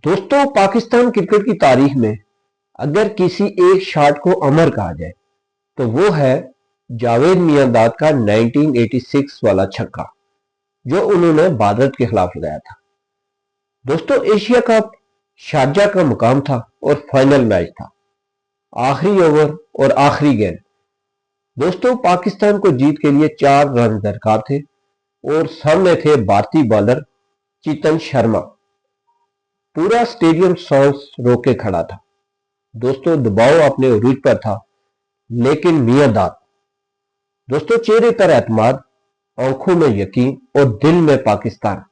दोस्तों, पाकिस्तान क्रिकेट की तारीख में अगर किसी एक शॉट को अमर कहा जाए तो वो है जावेद मियांदाद का 1986 वाला छक्का जो उन्होंने भारत के खिलाफ लगाया था। दोस्तों, एशिया कप शारजा का मुकाम था और फाइनल मैच था। आखिरी ओवर और आखिरी गेंद। दोस्तों, पाकिस्तान को जीत के लिए 4 रन दरकार थे और सामने थे भारतीय बॉलर चेतन शर्मा। पूरा स्टेडियम सांस रोक के खड़ा था। दोस्तों, दबाव अपने उरूज पर था, लेकिन मियांदाद, दोस्तों, चेहरे पर एतमाद, आंखों में यकीन और दिल में पाकिस्तान।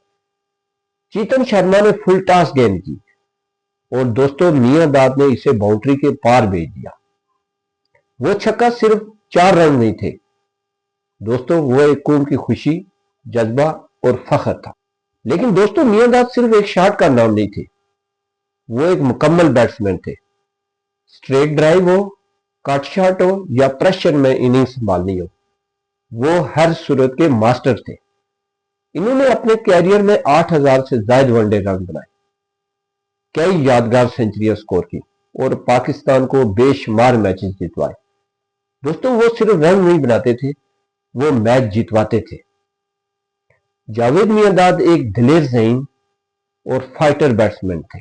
चेतन शर्मा ने फुल टॉस गेंद की और दोस्तों मियांदाद ने इसे बाउंड्री के पार भेज दिया। वो छक्का सिर्फ 4 रन नहीं थे दोस्तों, वो एक कौम की खुशी, जज्बा और फख्र था। लेकिन दोस्तों, मियांदाद सिर्फ एक शॉट का नाम नहीं थे, वो एक मुकम्मल बैट्समैन थे। स्ट्रेट ड्राइव हो, कट शॉट हो या प्रेशर में इनिंग संभालनी हो, वो हर सूरत के मास्टर थे। इन्होंने अपने कैरियर में 8000 से ज्यादा वनडे रन बनाए, कई यादगार सेंचुरियां स्कोर की और पाकिस्तान को बेशुमार मैचेस जितवाए। दोस्तों, वो सिर्फ रन नहीं बनाते थे, वो मैच जितवाते थे। जावेद मियांदाद एक दिलेर ज़हीन और फाइटर बैट्समैन थे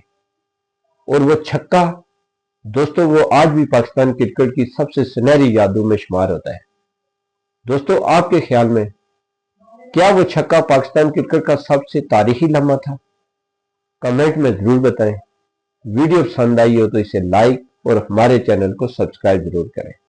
और वो छक्का, दोस्तों, वो आज भी पाकिस्तान क्रिकेट की सबसे सुनहरी यादों में शुमार होता है। दोस्तों, आपके ख्याल में क्या वो छक्का पाकिस्तान क्रिकेट का सबसे तारीखी लम्हा था? कमेंट में जरूर बताएं। वीडियो पसंद आई हो तो इसे लाइक और हमारे चैनल को सब्सक्राइब जरूर करें।